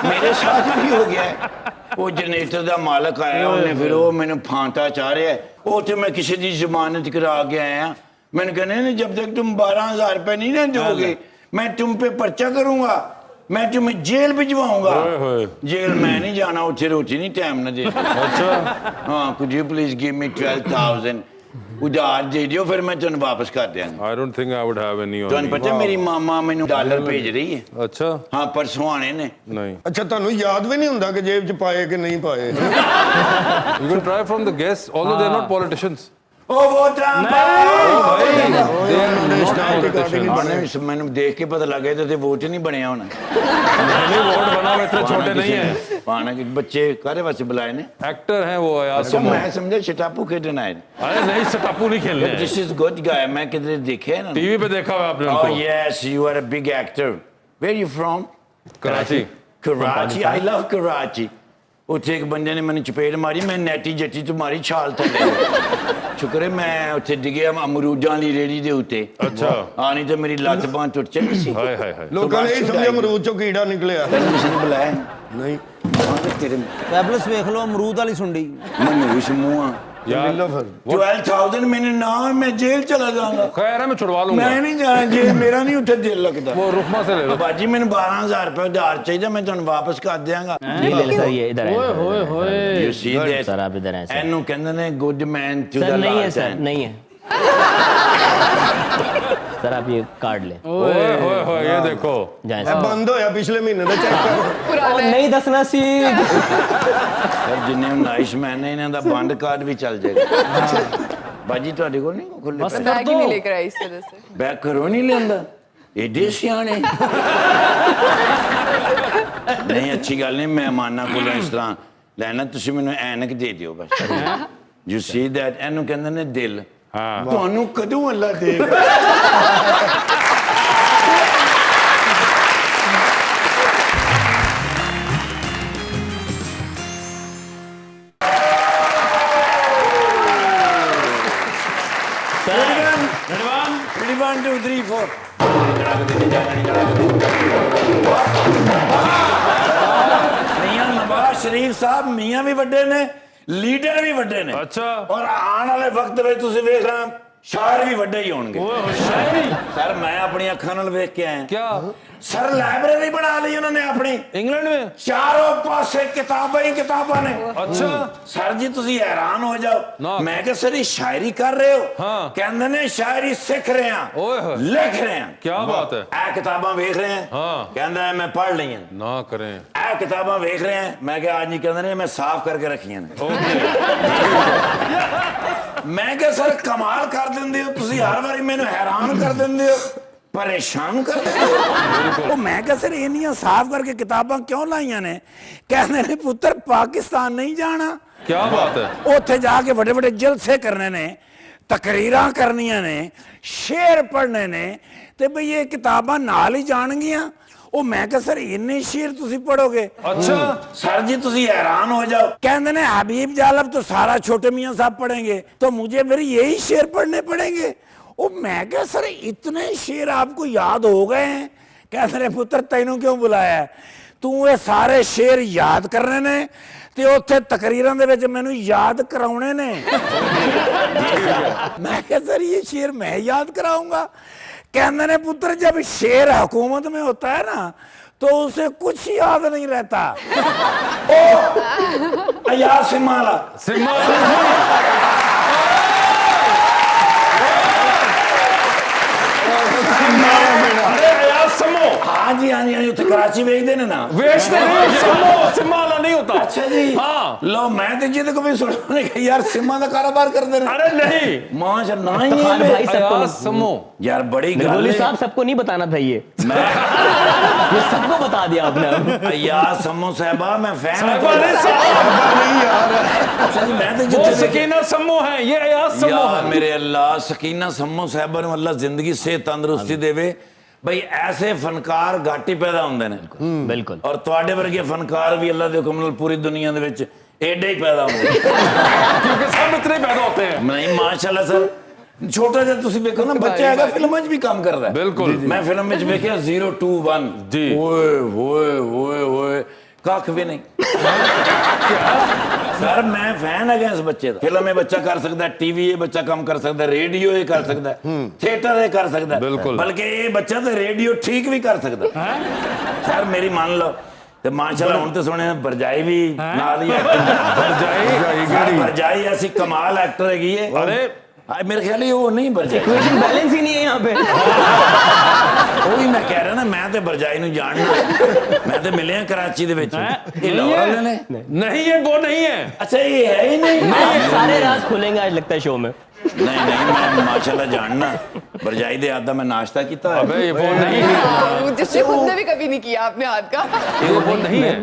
मेरे साथ भी हो गया है। वो जनरेटर का मालक आया, उन्हें फिर वो मैंने फांटा चाह रहा है। वो तो मैं किसी की जमानत करा के आया। मैंने कहने ने जब तक तुम 12,000 रुपये नहीं ना दोगे मैं तुम पे पर्चा करूंगा, मैं तुम्हें जेल भिजवाऊंगा। ओए होए। जेल मैं नहीं जाना, उसे रोटी नहीं टाइम ना दे। अच्छा, हाँ, could you please give me 12,000 उधार दे दियो, फिर मैं तुम वापस कर देंगे। I don't think I would have any on ਤੁਹਾਨੂੰ me. पता मेरी मामा मैंने डॉलर भेज रही है। अच्छा, हाँ, परसों आने ने। नहीं। ਅੱਛਾ ਤੁਹਾਨੂੰ ਯਾਦ ਵੀ ਨਹੀਂ ਹੁੰਦਾ ਕਿ ਜੇਬ 'ਚ ਪਾਏ ਕਿ ਨਹੀਂ ਪਾਏ? You can try from the guests, although they are not politicians. ओ वो ट्रम्प मैंने देख के पता लग गया तो वोट नहीं बनया होना। नहीं, वोट बना हुआ, इतने छोटे नहीं है। पाना कि बच्चे कारे वास्ते बुलाए ने। एक्टर हैं वो यार। अच्छा, मैं समझा शटापू खेलने आए। अरे नहीं, सटापू नहीं खेलने हैं। दिस इज गुड गाय, मैं किधर देखे है ना। टीवी पे देखा हुआ आपने Oh उनको। yes, you are a big actor. Where you from? Karachi. Karachi, I love Karachi. ਉੱਥੇ ਇੱਕ ਬੰਦੇ ਨੇ ਮੈਨੂੰ ਚਪੇੜ ਮਾਰੀ, ਮੈਂ ਨੈਟੀ ਜੱਟੀ ਤੋਂ ਮਾਰੀ ਛਾਲ ਥੱਲੇ। ਸ਼ੁਕਰ ਹੈ ਮੈਂ ਉੱਥੇ ਡਿੱਗਿਆ ਅਮਰੂਦਾਂ ਵਾਲੀ ਰੇੜੀ ਦੇ ਉੱਤੇ। अच्छा, ਆ ਨਹੀਂ ਤਾਂ ਮੇਰੀ ਲੱਤ ਬਾਂਹ ਟੁੱਟ ਜਾਣੀ ਸੀ। हाय हाय हाय। ਲੋਕਾਂ ਨੇ ਇਹ ਸਮਝਿਆ ਅਮਰੂਦ 'ਚੋਂ ਕੀੜਾ ਨਿਕਲਿਆ। ਤੈਨੂੰ ਕਿਸੇ ਨੇ ਬੁਲਾਇਆ ਨਹੀਂ ਤੇਰੇ टैबलेट्स देख लो अमरूद वाली सुंडी। ਮਨੂਸ਼ ਮੂੰਹਾਂ यार, ਮਿਲੋ ਫਿਰ। 12,000 मैंने ना मैं जेल चला जाऊंगा। खैर है, मैं छुड़वा लूंगा। मैं नहीं जाना जेल, मेरा नहीं उत्थे दिल लगता। वो रुकमा से ले लो। बाजी मैंने 12,000 रुपये उधार चाहिए, मैं ਤੁਹਾਨੂੰ ਵਾਪਸ ਕਰ ਦਿਆਂਗਾ। ये ले ले सर, ये इधर ओए है होए होए। You see that? सर, आप इधर हैं सर। ਇਹਨੂੰ ਕਹਿੰਦੇ ਨੇ good man to sir the नहीं है last सर, end। नहीं है। सर आप ये कार्ड लें ओए होए होए, ये देखो जाए ਇਹ ਬੰਦ ਹੋਇਆ ਪਿਛਲੇ ਮਹੀਨੇ ਦਾ ਚੈੱਕ ਕਰੋ पुराना है। नहीं दसना सी ਸਰ ਜਿੰਨੇ ਨਾਈਸ਼ ਮੈਨ ਨੇ ਇਹਨਾਂ ਦਾ ਬੰਡ ਕਾਰਡ ਵੀ ਚੱਲ ਜਾਏਗਾ ਬਾਜੀ ਤੁਹਾਡੇ ਕੋਲ ਨਹੀਂ ਖੁੱਲੇ बस बैग कर ही दो नहीं लेकर आई इस वजह से। ਬੈਗ ਕਰੋ ਨਹੀਂ ਲੈਂਦਾ ਏਡੇ ਸਿਆਣੇ ਨਹੀਂ ਅੱਛੀ ਗੱਲ ਨਹੀਂ ਮਹਿਮਾਨਾਂ ਕੋਲੋਂ ਇਸ ਤਰ੍ਹਾਂ ਲੈਣਾ ਤੁਸੀਂ ਮੈਨੂੰ ਐਨਕ ਦੇ ਦਿਓ ਬਸ ਯੂ ਸੀ ਦੈਟ ਇਹਨੂੰ ਕਹਿੰਦੇ ਨੇ ਦਿਲ ਹਾਂ ਤੁਹਾਨੂੰ ਕਦੋਂ ਅੱਲਾ ਦੇਗਾ Ready, 1, 2, 3, 4. ਮੀਆਂ ਨਵਾਜ਼ ਸ਼ਰੀਫ ਸਾਹਿਬ ਮੀਆਂ ਵੀ ਵੱਡੇ ਨੇ ਲੀਡਰ ਵੀ ਵੱਡੇ ਨੇ ਅੱਛਾ ਔਰ ਆਉਣ ਵਾਲੇ ਵਕਤ ਵਿੱਚ ਤੁਸੀਂ ਵੇਖ ਰਹੇ ਸ਼ਾਇਰ ਵੀ ਵੱਡੇ ਹੀ ਹੋਣਗੇ ओए शायरी ਸਰ ਮੈਂ ਆਪਣੀਆਂ ਅੱਖਾਂ ਨਾਲ ਵੇਖ ਕੇ ਆਇਆ क्या ਸਰ ਲਾਇਬ੍ਰੇਰੀ ਬਣਾ ਲਈ ਉਹਨਾਂ ਨੇ ਆਪਣੀ इंग्लैंड में ਚਾਰੋਂ ਪਾਸੇ ਕਿਤਾਬਾਂ ਹੀ ਕਿਤਾਬਾਂ ਨੇ अच्छा ਸਰ ਜੀ ਤੁਸੀਂ ਹੈਰਾਨ ਹੋ ਜਾਓ ਨਾ। ਮੈਂ ਕਿਹਾ ਸਰ ਇਹ ਸ਼ਾਇਰੀ ਕਰ ਰਹੇ ਹੋ ਹਾਂ। ਕਹਿੰਦੇ ਨੇ ਸ਼ਾਇਰੀ ਸਿੱਖ ਰਹੇ ਆ ਓਏ ਹੋਏ। ਲਿਖ ਰਹੇ ਆ क्या बात है ਇਹ ਕਿਤਾਬਾਂ ਵੇਖ ਰਹੇ ਆ ਹਾਂ। ਕਹਿੰਦਾ ਮੈਂ ਪੜ੍ਹ ਲਈਆਂ ना करें ਇਹ ਕਿਤਾਬਾਂ ਵੇਖ ਰਹੇ ਆ ਮੈਂ ਕਿਹਾ ਅੱਜ ਨਹੀਂ ਕਹਿੰਦੇ ਨੇ ਮੈਂ ਸਾਫ਼ ਕਰਕੇ ਰੱਖੀਆਂ ਨੇ ਮੈਂ ਕਿਹਾ ਸਰ ਕਮਾਲ ਕਰ ਦਿੰਦੇ ਹੋ ਤੁਸੀਂ ਹਰ ਵਾਰੀ ਮੈਨੂੰ ਹੈਰਾਨ ਕਰ ਦਿੰਦੇ ਹੋ ਪਰੇਸ਼ਾਨ ਕਰ ਦਿੰਦੇ ਹੋ ਉਹ ਮੈਂ ਕਿਹਾ ਸਰ ਇੰਨੀਆਂ ਸਾਫ਼ ਕਰਕੇ ਕਿਤਾਬਾਂ ਕਿਉਂ ਲਾਈਆਂ ਨੇ ਕਹਿੰਦੇ ਨੇ ਪੁੱਤਰ ਪਾਕਿਸਤਾਨ ਨਹੀਂ ਜਾਣਾ क्या बात है ਉੱਥੇ ਜਾ ਕੇ ਵੱਡੇ ਵੱਡੇ ਜਲਸੇ ਕਰਨੇ ਨੇ ਤਕਰੀਰਾਂ ਕਰਨੀਆਂ ਨੇ ਸ਼ੇਰ ਪੜ੍ਹਨੇ ਨੇ ਤੇ ਬਈ ਇਹ ਕਿਤਾਬਾਂ ਨਾਲ ਹੀ ਜਾਣਗੀਆਂ ਉਹ ਮੈਂ ਕਿਹਾ ਸਰ ਇੰਨੇ ਸ਼ੇਰ ਤੁਸੀਂ ਪੜੋਗੇ अच्छा सर जी तुसी हैरान हो जाओ कहते ने हबीब जालब तो सारा छोटे मियां साहब पढ़ेंगे तो मुझे फिर यही शेर पढ़ने पड़ेंगे ओ मैं क्या सर इतने शेर आपको याद हो गए हैं कहते ने पुत्र तैनू क्यों बुलाया है तू ये सारे शेर याद करने ने ਤੇ ਉੱਥੇ ਤਕਰੀਰਾਂ ਦੇ ਵਿੱਚ ਮੈਨੂੰ ਯਾਦ ਕਰਾਉਣੇ ਨੇ मैं क्या सर ये शेर मैं याद कराऊंगा कहते ने पुत्र जब शेर हुकूमत में होता है ना तो उसे कुछ याद नहीं रहता ओ अयाज सिमाला हाँ जी हाँ जी हाँ जी उत्थे कराची भेजते ने ना वेचते नहीं सिम्मा सिम्माला नहीं होता अच्छा जी हाँ लो मैं तो जिद को भी सुना यार सिमा का कारोबार कर दे अरे नहीं माशा ना ही खान है भाई सबको अयाज समो यार बड़ी गल गोली है साहब सबको नहीं बताना था ये सबको बता दिया आपने अब यार समो साहबा मैं फैन साहबा नहीं, साहबा ਨਹੀਂ ਯਾर अच्छा जी मैं तो वो जितने सकीना सम्मो है ये अयाज सम्मो यार है मेरे अल्लाह सकीना सम्मो साहबा ਨੂੰ ਅੱਲਾ ਜ਼ਿੰਦਗੀ सेहत तंदुरुस्ती देवे ਬਈ ਐਸੇ ਫਨਕਾਰ ਘੱਟ ਹੀ ਪੈਦਾ ਹੁੰਦੇ ਨੇ बिल्कुल ਔਰ ਤੁਹਾਡੇ ਵਰਗੇ ਫਨਕਾਰ ਵੀ ਅੱਲਾ ਦੇ ਹੁਕਮ ਨਾਲ ਪੂਰੀ ਦੁਨੀਆ ਦੇ ਵਿੱਚ ਏਡੇ ਹੀ ਪੈਦਾ ਹੁੰਦੇ क्योंकि सब इतने पैदा होते हैं ਨਹੀਂ ਮਾਸ਼ਾਅੱਲਾ ਸਰ ਛੋਟਾ ਜਿਹਾ ਤੁਸੀਂ ਵੇਖੋ ਨਾ ਬੱਚਾ ਹੈਗਾ ਫਿਲਮਾਂ 'ਚ ਵੀ ਕੰਮ ਕਰਦਾ ਹੈ ਬਿਲਕੁਲ ਮੈਂ ਫਿਲਮ ਵਿੱਚ ਵੇਖਿਆ 021 ਜੀ। ਓਏ ਓਏ ਓਏ ਓਏ ਕੱਖ ਵੀ ਨਹੀਂ ਸਰ ਮੈਂ ਫੈਨ ਹੈਗਾ ਇਸ ਬੱਚੇ ਦਾ ਫਿਲਮ ਇਹ ਬੱਚਾ ਕਰ ਸਕਦਾ ਟੀਵੀ ਇਹ ਬੱਚਾ ਕੰਮ ਕਰ ਸਕਦਾ ਰੇਡੀਓ ਇਹ ਕਰ ਸਕਦਾ ਥੀਏਟਰ ਇਹ ਕਰ ਸਕਦਾ ਬਿਲਕੁਲ। ਬਲਕਿ ਇਹ ਬੱਚਾ ਤਾਂ ਰੇਡੀਓ ਠੀਕ ਵੀ ਕਰ ਸਕਦਾ ਸਰ ਮੇਰੀ ਮੰਨ ਲਓ ਤੇ ਮਾਸ਼ਾਅੱਲਾ ਹੁਣ ਤੇ ਸੁਣਿਆ ਬਰਜਾਈ ਵੀ ਨਾਲ ਹੀ भरजाई ਬਰਜਾਈ ਐਸੀ ਕਮਾਲ ਐਕਟਰ ਹੈਗੀ ਹੈ अरे मेरे ख्याल वो नहीं बरजाई इक्वेशन बैलेंस ही नहीं है यहाँ पे ਉਹੀ ਮੈਂ ਕਹਿ ਰਿਹਾ ਨਾ ਮੈਂ ਤੇ ਬਰਜਾਈ ਨੂੰ ਜਾਣਦਾ ਮੈਂ ਤੇ ਮਿਲਿਆ ਕਰਾਚੀ ਦੇ ਵਿੱਚ ਇਹ ਲਾਹੌਰ ਵਾਲੇ ਨੇ नहीं ये वो नहीं है अच्छा ये है ही नहीं आप सारे राज खुलेंगे आज लगता है शो में नहीं नहीं मैं माशाल्लाह जानना बरजाई दे हाथ दा मैं नाश्ता किया है अबे ये वो नहीं है जिससे खुद ने भी कभी नहीं किया आपने हाथ का ये वो नहीं है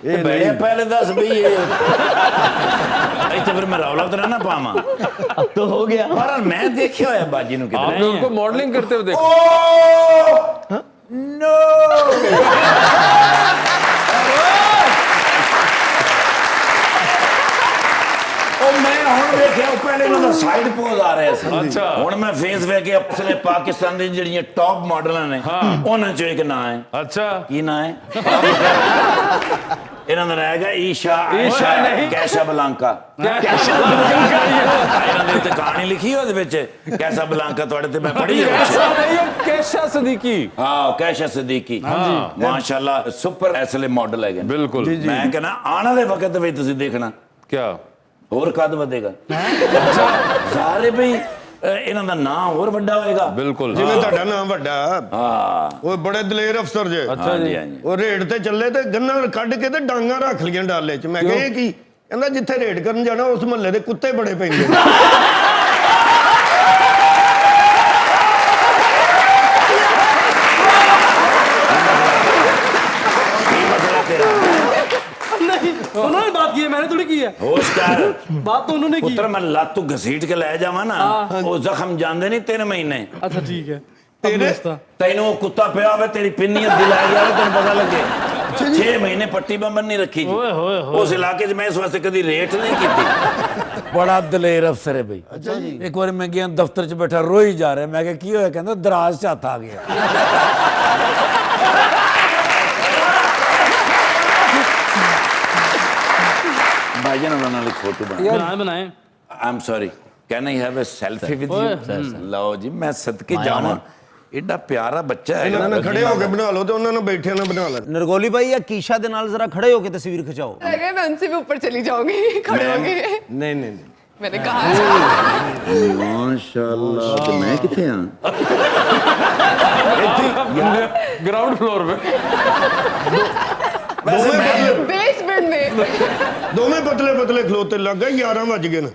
ये बड़े पहले दस भी ये फिर मैं रौला तो ना पावा अब तो हो गया पर मैं देखा होया बाजी नु किधर आपने उनको मॉडलिंग करते हुए देखा नो मैं ਹੁਣ ਵੇਖਿਆ ਪਹਿਲੇ ਇਹਨਾਂ ਦਾ ਸਾਈਡ ਪੋਜ਼ ਆ ਰਿਹਾ ਸੀ ਅੱਛਾ। ਹੁਣ ਮੈਂ ਫੇਸ ਵੇਖ ਕੇ ਅਸਲੇ ਪਾਕਿਸਤਾਨ ਦੀ ਜਿਹੜੀਆਂ ਟੌਪ ਮਾਡਲਾਂ ਨੇ ਉਹਨਾਂ ਚੋਂ ਇੱਕ ਨਾਂ ਹੈ अच्छा ਕੀ ਨਾਂ ਹੈ ਇਹਨਾਂ ਦਾ ਨਾਂ ਹੈਗਾ ਈਸ਼ਾ ईशा नहीं ਕੈਸ਼ਾ ਬਲਾਂਕਾ ਇਹਨਾਂ ਦੇ ਉੱਤੇ ਕਹਾਣੀ ਲਿਖੀ ਉਹਦੇ ਵਿੱਚ ਕੈਸਾ ਬਲਾਂਕਾ ਤੁਹਾਡੇ ਤੇ ਮੈਂ ਪੜ੍ਹੀ ਹੈ ऐसा नहीं है केशा सदीकी ਹਾਂ ਕੈਸ਼ਾ ਸਦੀਕੀ ਮਾਸ਼ਾਅੱਲਾ ਸੁਪਰ ਐਸਲੇ ਮਾਡਲ ਹੈਗੇ ਨੇ। बिल्कुल ਮੈਂ ਕਹਿੰਦਾ ਆਉਣ ਵਾਲੇ ਵਕਤ ਵਿੱਚ ਤੁਸੀਂ ਦੇਖਣਾ क्या ਹੋਰ ਕਦ ਵਧੇਗਾ ਸਾਰੇ ਬਈ ਇਹਨਾਂ ਦਾ ਨਾਂ ਹੋਰ ਵੱਡਾ ਹੋਏਗਾ। बिल्कुल ਜਿਵੇਂ ਤੁਹਾਡਾ ਨਾਮ ਵੱਡਾ ਹਾਂ ਉਹ ਬੜੇ ਦਲੇਰ ਅਫਸਰ ਜੇ ਹਾਂਜੀ ਹਾਂਜੀ ਉਹ ਰੇਡ ਤੇ ਚੱਲੇ ਤੇ ਗੰਨਾਂ ਕੱਢ ਕੇ ਤੇ ਡਾਂਗਾ ਰੱਖ ਲੀਆਂ ਡਾਲੇ 'ਚ। ਮੈਂ ਕਿਹਾ ਇਹ ਕੀ? ਕਹਿੰਦਾ ਜਿੱਥੇ ਰੇਡ ਕਰਨ ਜਾਣਾ ਉਸ ਮਹੱਲੇ ਦੇ ਕੁੱਤੇ ਬੜੇ ਪੈਂਦੇ ਨੇ। नहीं उन्होंने बात की है, मैंने थोड़ी की है। होश कर बात तो उन्होंने की। पुत्र मैं लातू घसीट के ले जावा ना वो जख्म जानदे नहीं 3 महीने अच्छा ठीक है। तेरे तेन वो कुत्ता पिया हुआ तेरी पिन्नी दिलाई जाए तेन पता लगे 6 महीने पट्टी बंबन नहीं रखी जी उस इलाके च मैं इस वास्ते कभी रेट नहीं की। बड़ा दलेर अफसर है भाई। अच्छा जी। एक बार मैं गया दफ्तर च बैठा रोई जा रहा है, मैं क्या की होया? कहंदा दराज च हत्थ आ गया। भाईजान ਉਹਨਾਂ ਨਾਲ ਇੱਕ ਫੋਟੋ बनाए बनाए। I am sorry can I have a selfie with you? लो जी मैं सदके जावां एडा प्यारा बच्चा है ਇਹਨਾਂ ਨੇ ਖੜੇ ਹੋ ਕੇ ਬਣਾ ਲਓ ਤੇ ਉਹਨਾਂ ਨੂੰ ਬੈਠਿਆਂ ਨਾਲ ਬਣਾ ਲੈ। नरगोली भाई या कीशा दे नाल जरा खड़े होके तस्वीर खिंचाओ। लग रहा है मैं उनसे भी ऊपर चली जाऊंगी खड़े होके। ਨਹੀਂ ਨਹੀਂ ਨਹੀਂ मैंने कहा माशाल्लाह तो मैं किथे हां ग्राउंड फ्लोर पे बेसमेंट में ਦੋਵੇਂ ਪਤਲੇ ਪਤਲੇ ਖਲੋਤੇ ਲੱਗ ਗਏ 11 ਵੱਜ ਗਏ ਨੇ।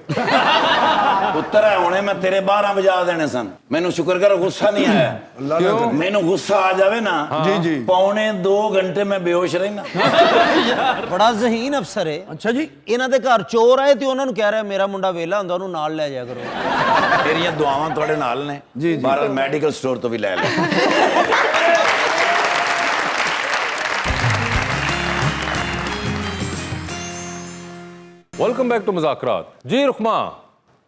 ਪੁੱਤਰ ਹੈ ਹੁਣੇ ਮੈਂ ਤੇਰੇ 12 ਵਜਾ ਦੇਣੇ ਸਨ। ਮੈਨੂੰ ਸ਼ੁਕਰ ਕਰ ਗੁੱਸਾ ਨਹੀਂ ਆਇਆ। क्यों? ਮੈਨੂੰ ਗੁੱਸਾ ਆ ਜਾਵੇ ਨਾ जी जी ਪੌਣੇ 2 ਘੰਟੇ ਮੈਂ ਬੇਹੋਸ਼ ਰਹਿਣਾ। बड़ा जहीन अफसर है। ਅੱਛਾ ਜੀ। ਇਹਨਾਂ ਦੇ ਘਰ ਚੋਰ ਆਏ ਤੇ ਉਹਨਾਂ ਨੂੰ ਕਹਿ ਰਿਹਾ ਮੇਰਾ ਮੁੰਡਾ ਵੇਲਾ ਹੁੰਦਾ ਉਹਨੂੰ ਨਾਲ ਲੈ ਜਾਇਆ ਕਰੋ। ਤੇਰੀਆਂ ਦੁਆਵਾਂ ਤੁਹਾਡੇ ਨਾਲ ਨੇ। ਬਾਹਰ ਮੈਡੀਕਲ ਸਟੋਰ ਤੋਂ ਵੀ ਲੈ ਲੈ। Welcome back to Muzakarat. जी रुखमा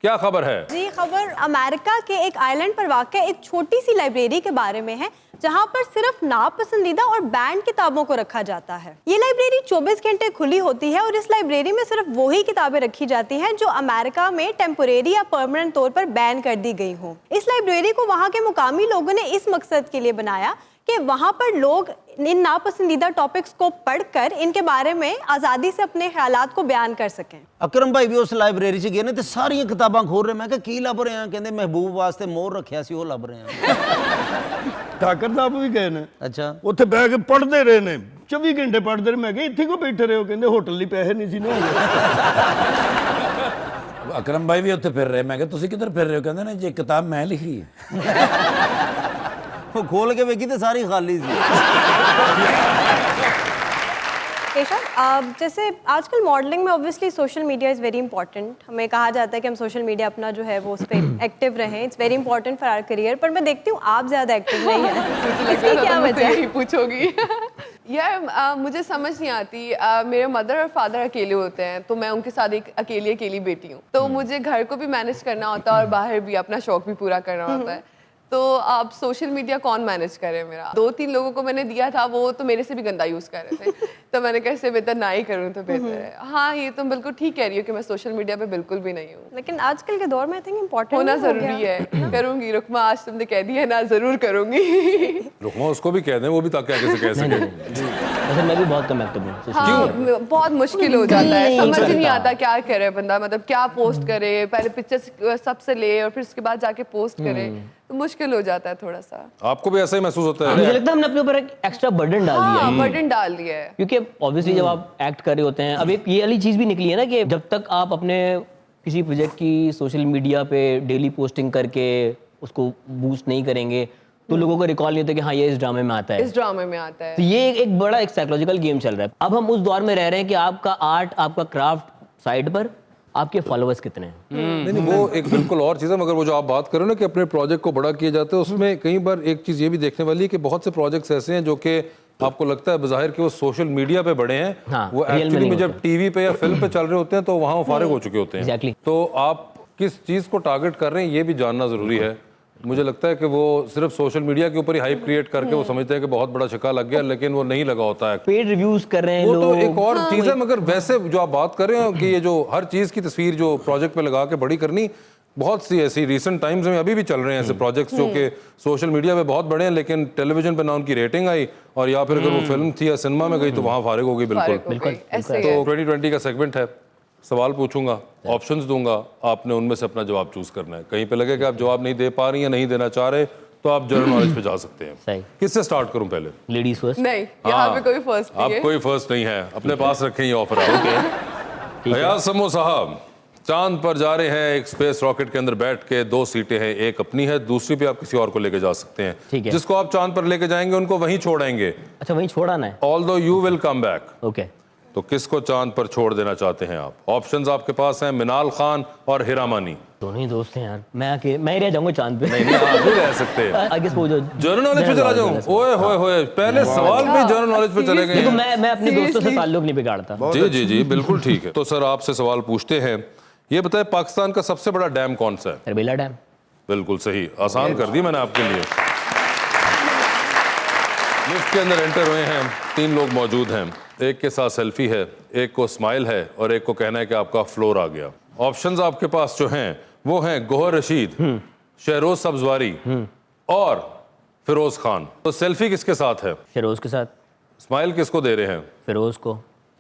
क्या खबर है? जी खबर अमेरिका के एक आइलैंड पर वाक़ एक छोटी सी लाइब्रेरी के बारे में है जहां पर सिर्फ नापसंदीदा और बैंड किताबों को रखा जाता है। ये लाइब्रेरी 24 घंटे खुली होती है और इस लाइब्रेरी में सिर्फ वही किताबें रखी जाती हैं जो अमेरिका में टेम्पोरेरी या परमानेंट तौर पर बैन कर दी गई हों। इस लाइब्रेरी को वहां के मुकामी लोगों ने इस मकसद के लिए बनाया कि वहां पर लोग इन नापसंदीदा टॉपिक्स को पढ़कर इनके बारे में आज़ादी से अपने ख्यालात को बयान कर सकें। अकरम भाई भी उस लाइब्रेरी च गए ने ते सारियां किताबां खोल रहे। मैं कहा की लभ रहे हैं? कहंदे महबूब वास्ते मोर रखिया सी वो लभ रहे हैं। ਠਾਕਰ ਸਾਹਿਬ ਵੀ ਗਏ ਨੇ। अच्छा ਉੱਥੇ ਬਹਿ ਕੇ ਪੜ੍ਹਦੇ ਰਹੇ ਨੇ 24 ਘੰਟੇ ਪੜ੍ਹਦੇ ਰਹੇ। ਮੈਂ ਕਿਹਾ ਇੱਥੇ ਕੋ ਬੈਠੇ ਰਹੇ ਹੋ? ਕਹਿੰਦੇ ਹੋਟਲ ਲਈ ਪੈਸੇ ਨਹੀਂ ਸੀ ਨਾ। अकरम भाई भी उत्थे फिर रहे। मैं तुसी किधर फिर रहे हो? कहंदे ने जे किताब मैं लिखी है। वो खोल के वेखी तो सारी खाली थी। जैसे आजकल मॉडलिंग में obviously social media is very important. हमें कहा जाता है कि हम सोशल मीडिया अपना जो है वो उस पर एक्टिव रहें। It's very important for our career. पर मैं देखती हूँ आप ज़्यादा एक्टिव नहीं है। इसकी क्या वजह है? पूछोगी यार मुझे समझ नहीं आती। मेरे मदर और फादर अकेले होते हैं तो मैं उनके साथ एक अकेली बेटी हूँ तो मुझे घर को भी मैनेज करना होता है और बाहर भी अपना शौक भी पूरा करना होता है। तो अब सोशल मीडिया कौन मैनेज करे? मेरा 2-3 लोगों को मैंने दिया था वो तो मेरे से भी गंदा यूज़ कर रहे थे तो मैंने कैसे बेहतर ना ही करूँ तो बेहतर है। हाँ ये तुम बिल्कुल ठीक कह रही हो कि मैं सोशल मीडिया पे बिल्कुल भी नहीं हूँ। लेकिन आजकल के दौर में आई थिंक इम्पोर्टेंट होना ज़रूरी है। करूँगी रुकमा, आज तुमने कह दिया ना, ज़रूर करूँगी। रुखमा उसको भी कह दें वो भी ताकि आगे से कह सके। वैसे मैं भी बहुत कम एक्टिव हूँ। हाँ बहुत मुश्किल हो जाता है। समझ ही नहीं आता क्या करे बंदा, मतलब क्या पोस्ट करे। पहले पिक्चर सबसे ले और फिर उसके बाद जाके पोस्ट करे तो मुश्किल हो जाता है थोड़ा सा। आपको भी ऐसा ही महसूस होता है? मुझे लगता है हमने अपने ऊपर एक एक्स्ट्रा बर्डन डाल दिया है। बर्डन डाल दिया है क्योंकि ऑब्वियसली जब आप एक्ट कर रहे होते हैं, अब एक ये वाली चीज़ भी निकली है ना कि जब तक आप अपने किसी प्रोजेक्ट की सोशल मीडिया पे डेली पोस्टिंग करके उसको बूस्ट नहीं करेंगे तो लोगों को रिकॉल नहीं होता कि हाँ ये इस ड्रामे में आता है, इस ड्रामे में आता है। तो ये एक बड़ा एक साइकोलॉजिकल गेम चल रहा है। अब हम उस दौर में रह रहे हैं कि आपका आर्ट, आपका क्राफ्ट साइड पर, आपके फॉलोअर्स कितने हैं। नहीं वो एक बिल्कुल और चीज़ है। मगर वो जो आप बात करो ना कि अपने प्रोजेक्ट को बड़ा किया जाता है उसमें कई बार एक चीज़ ये भी देखने वाली है कि बहुत से प्रोजेक्ट्स ऐसे हैं जो कि आपको लगता है बज़ाहिर कि वो सोशल मीडिया पे बड़े हैं। हाँ, वो real में एक्चुअली में नहीं जब टीवी पे या फिल्म पे चल रहे होते हैं तो वहाँ वो फारिग हो चुके होते हैं। Exactly. तो आप किस चीज़ को टारगेट कर रहे हैं ये भी जानना ज़रूरी है। मुझे लगता है कि वो सिर्फ सोशल मीडिया के ऊपर ही हाइप क्रिएट करके वो समझते हैं कि बहुत बड़ा छक्का लग गया, लेकिन वो नहीं लगा होता है। पेड रिव्यूज कर रहे हैं वो लोग। तो एक और चीज़ है। मगर वैसे जो आप बात कर रहे हो कि ये जो हर चीज़ की तस्वीर जो प्रोजेक्ट पे लगा के बड़ी करनी, बहुत सी ऐसी रिसेंट टाइम्स में अभी भी चल रहे हैं ऐसे प्रोजेक्ट्स जो कि सोशल मीडिया पे बहुत बड़े हैं लेकिन टेलीविजन पे ना उनकी रेटिंग आई और या फिर अगर वो फिल्म थी या सिनेमा में गई तो वहाँ फारिग हो गई। बिल्कुल बिल्कुल ऐसे तो 2020 का सेगमेंट है सवाल पूछूंगा, ऑप्शंस दूंगा, आपने उनमें से अपना जवाब चूज करना है। कहीं पे लगे कि आप जवाब नहीं दे पा रही हैं, नहीं देना चाह रहे, तो आप जनरल नॉलेज पे जा सकते हैं। सही। किससे स्टार्ट करूं पहले? Ladies first. नहीं, यहाँ पे कोई फर्स्ट नहीं आप है। कोई फर्स्ट नहीं है, अपने पास रखें ये ऑफर आप। हयात समो साहब चांद पर जा रहे हैं, एक स्पेस रॉकेट के अंदर बैठ के, 2 सीटें हैं, एक अपनी है, दूसरी पे आप किसी और को लेके जा सकते हैं। ठीक है। जिसको आप चांद पर लेके जाएंगे उनको वहीं छोड़ेंगे, अच्छा, वहीं छोड़ाना है। Although you will come back. Okay. तो किसको चांद पर छोड़ देना चाहते हैं आप? ऑप्शंस आपके पास हैं, मिनाल खान और हिरामानी। दोनों ही दोस्त हैं यार। मैं ही रह जाऊंगा चांद पे। नहीं आप भी रह सकते हैं। आई गेस वो जो जनरल नॉलेज पे चला जाऊं? ओए होए होए, पहले सवाल में जनरल नॉलेज पे चले गए देखो, हैं। मैं अपने दोस्तों से ताल्लुक नहीं बिगाड़ता। जी जी जी, बिल्कुल ठीक है। तो सर आपसे सवाल पूछते हैं, ये बताएं पाकिस्तान का सबसे बड़ा डैम कौन सा है? तरबेला डैम। बिल्कुल सही, आसान कर दी मैंने आपके लिए। लिफ्ट के अंदर एंटर हुए हैं, 3 लोग मौजूद हैं, एक के साथ सेल्फी है, एक को स्माइल है और एक को कहना है कि आपका फ्लोर आ गया। ऑप्शंस आपके पास जो हैं वो हैं गोहर रशीद, शहरोज सब्जवारी और फिरोज खान। तो सेल्फी किसके साथ है? फिरोज के साथ। स्माइल किसको दे रहे हैं? फिरोज को।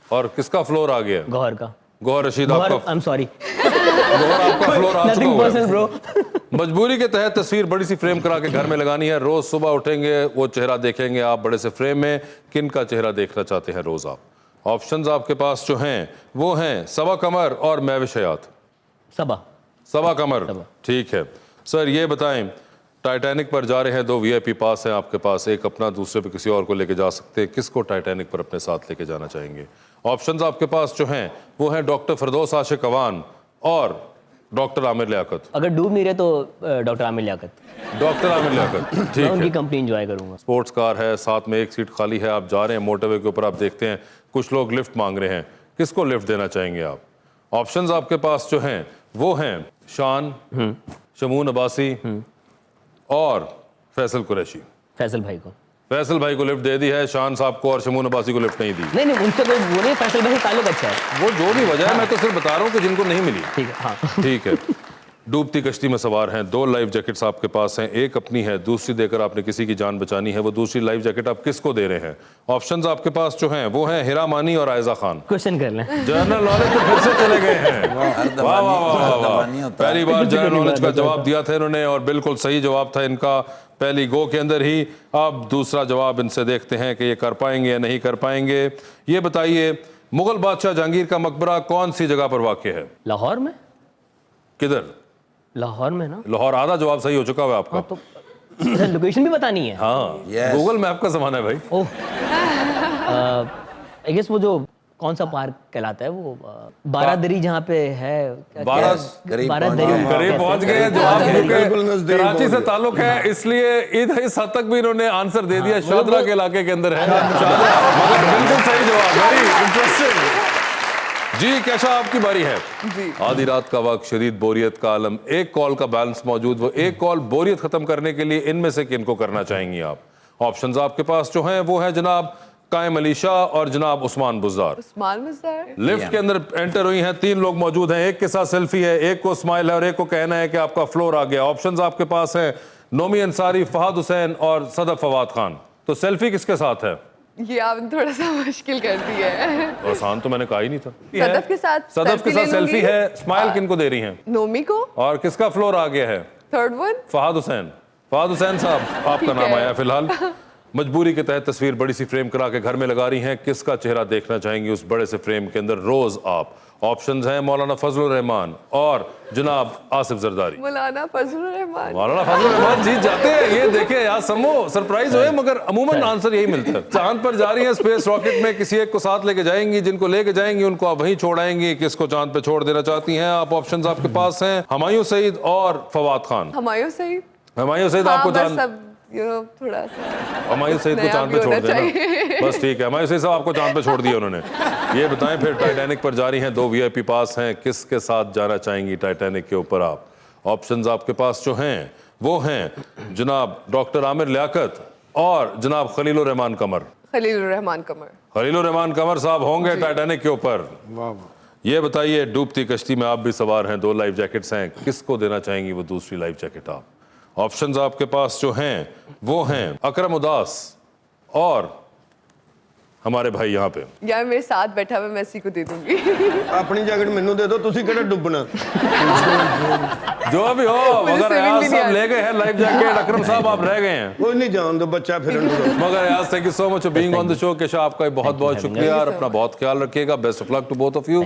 और किसका फ्लोर आ गया? गौहर का। गोहर रशीद आपका, आई एम सॉरी, गोहर आपका फ्लोर आ चुका नथिंग हुआ है। Personal bro. मजबूरी के तहत तस्वीर बड़ी सी फ्रेम करा के घर में लगानी है। रोज सुबह उठेंगे, वो चेहरा देखेंगे आप बड़े से फ्रेम में। किन का चेहरा देखना चाहते हैं रोज आप? ऑप्शंस आपके पास जो हैं वो हैं सबा कमर और महविश हयात। सबा कमर, ठीक है। सर ये बताएं, टाइटैनिक पर जा रहे हैं, 2 VIP पास हैं आपके पास, एक अपना, दूसरे पे किसी और को लेके जा सकते हैं। किसको टाइटैनिक पर अपने साथ लेके जाना चाहेंगे? ऑप्शंस आपके पास जो हैं वो हैं डॉक्टर फिरदौस आशिक अवान और डॉक्टर आमिर लियाकत। अगर डूब नहीं रहे तो डॉक्टर आमिर लियाकत। डॉक्टर आमिर लियाकत, ठीक मैं है। उनकी कंपनी एंजॉय करूंगा। स्पोर्ट्स कार है, साथ में एक सीट खाली है, आप जा रहे हैं मोटरवे के ऊपर, आप देखते हैं कुछ लोग लिफ्ट मांग रहे हैं, किसको लिफ्ट देना चाहेंगे आप? ऑप्शंस आपके पास जो हैं वो हैं शान, शमून अब्बासी और फैसल कुरैशी। फैसल भाई को। फैसल भाई को लिफ्ट दे दी है, शान साहब को और शमून अब्बासी को लिफ्ट नहीं दी। नहीं उनसे कोई वो नहीं, फैसल भाई से ताल्लुक अच्छा है। वो जो भी वजह है, मैं तो सिर्फ बता रहा हूँ कि जिनको नहीं मिली। ठीक है, हाँ। ठीक है। डूबती कश्ती में सवार हैं, 2 लाइफ जैकेट्स आपके पास हैं, एक अपनी है, दूसरी देकर आपने किसी की जान बचानी है। वो दूसरी लाइफ जैकेट आप किसको दे रहे हैं? ऑप्शंस आपके पास जो हैं वो हैं हिरा मानी और आयजा खान। क्वेश्चन कर लें। जनरल नॉलेज पे फिर से चले गए हैं। वाह वाह वाह वाह, पहली बार जनरल नॉलेज का जवाब दिया था इन्होंने और बिल्कुल सही जवाब था इनका, पहली गो के अंदर ही। अब दूसरा जवाब इनसे देखते हैं कि ये कर पाएंगे या नहीं कर पाएंगे। ये बताइए, मुगल बादशाह जहांगीर का मकबरा कौन सी जगह पर वाक़ है? लाहौर में। किधर? लाहौर में ना। लाहौर, आधा जवाब सही हो चुका है आपका। तो लोकेशन भी बतानी है। हाँ, गूगल मैप का जमाना है भाई। ओह, आई गेस वो जो कौन सा पार्क कहलाता है वो, बारादरी जहाँ पे है। करीब बारादरी पहुंच गए। जवाब क्योंकि कराची से ताल्लुक है इसलिए इस हद तक भी इन्होंने आंसर दे दिया। शादरा के इलाके के अंदर है, मगर बिल्कुल सही जवाब। वेरी इंटरेस्टिंग जी। कैशा आपकी बारी है। आधी रात का वक्त, शदीद बोरियत का आलम, एक कॉल का बैलेंस मौजूद। वो एक कॉल बोरियत खत्म करने के लिए इनमें से किनको करना चाहेंगी आप? ऑप्शंस आपके पास जो हैं वो हैं जनाब कायम अली शाह और जनाब उस्मान बुज़दार। उस्मान बुज़दार। लिफ्ट के अंदर एंटर हुई हैं, 3 लोग मौजूद हैं, एक के साथ सेल्फी है, एक को स्माइल है और एक को कहना है कि आपका फ्लोर आ गया। ऑप्शंस आपके पास हैं नोमी अंसारी, फहद हुसैन और सदफ फवाद खान। तो सेल्फी किसके साथ है? ये आपने थोड़ा सा मुश्किल कर दी है। आसान तो मैंने कहा ही नहीं था। सदफ के साथ सेल्फी है। स्माइल किनको दे रही हैं? नोमी को। और किसका फ्लोर आ गया है? Third one Fahad Hussain. फहद हुसैन साहब आपका नाम आया फिलहाल। मजबूरी के तहत तस्वीर बड़ी सी फ्रेम करा के घर में लगा रही हैं, किसका चेहरा देखना चाहेंगी उस बड़े से फ्रेम के अंदर रोज आप? ऑप्शंस हैं मौलाना फजलुर रहमान और जनाब आसिफ जरदारी। मौलाना फजलुर रहमान। मौलाना फजलुर रहमान जीत जाते हैं। ये देखे यार, समो सरप्राइज हुए, मगर अमूमन आंसर यही मिलता है। चांद पर जा रही है स्पेस रॉकेट में, किसी एक को साथ लेके जाएंगी, जिनको लेके जाएंगी उनको आप वहीं छोड़ाएंगी। किसको चांद पे छोड़ देना चाहती हैं आप? ऑप्शंस आपके पास हैं हुमायूं सईद और फवाद खान। हुमायूं सईद। हुमायूं सईद आपको थोड़ा सा हुमायूं सईद को चांद पे छोड़ देना, बस ठीक है। हुमायूं सईद साहब आपको चांद पे छोड़ दिया उन्होंने। ये बताएं फिर, टाइटैनिक पर जा रही हैं, 2 VIP पास हैं, किसके साथ जाना चाहेंगी टाइटैनिक के ऊपर आप? ऑप्शंस आपके पास जो हैं वो हैं जनाब डॉक्टर आमिर लियाकत और जनाब खलीलुर रहमान कमर। खलीलुर रहमान कमर। खलीलुर रहमान कमर साहब होंगे टाइटैनिक के ऊपर। ये बताइए, डूबती कश्ती में आप भी सवार हैं, 2 लाइफ जैकेट्स हैं, किसको देना चाहेंगी वो दूसरी लाइफ जैकेट आप? ऑप्शंस आपके पास जो हैं वो हैं अकरम उदास और हमारे भाई यहाँ पे। यार मेरे साथ बैठा हुआ, मैं इसी को दे दूंगी। अपनी जैकेट मैनू दे दो, तुसी केड़ा डुबना। जो भी हो, मुझे मगर swimming यार भी नहीं सब आती। ले गए हैं लाइफ जैकेट। अकरम साहब आप रह गए हैं। कोई नहीं, जान दो, बच्चा फिरन दो। मगर यार thank you so much for being on the show. Kesha आपका बहुत बहुत शुक्रिया और अपना बहुत ख्याल रखिएगा। Best of luck to both of you.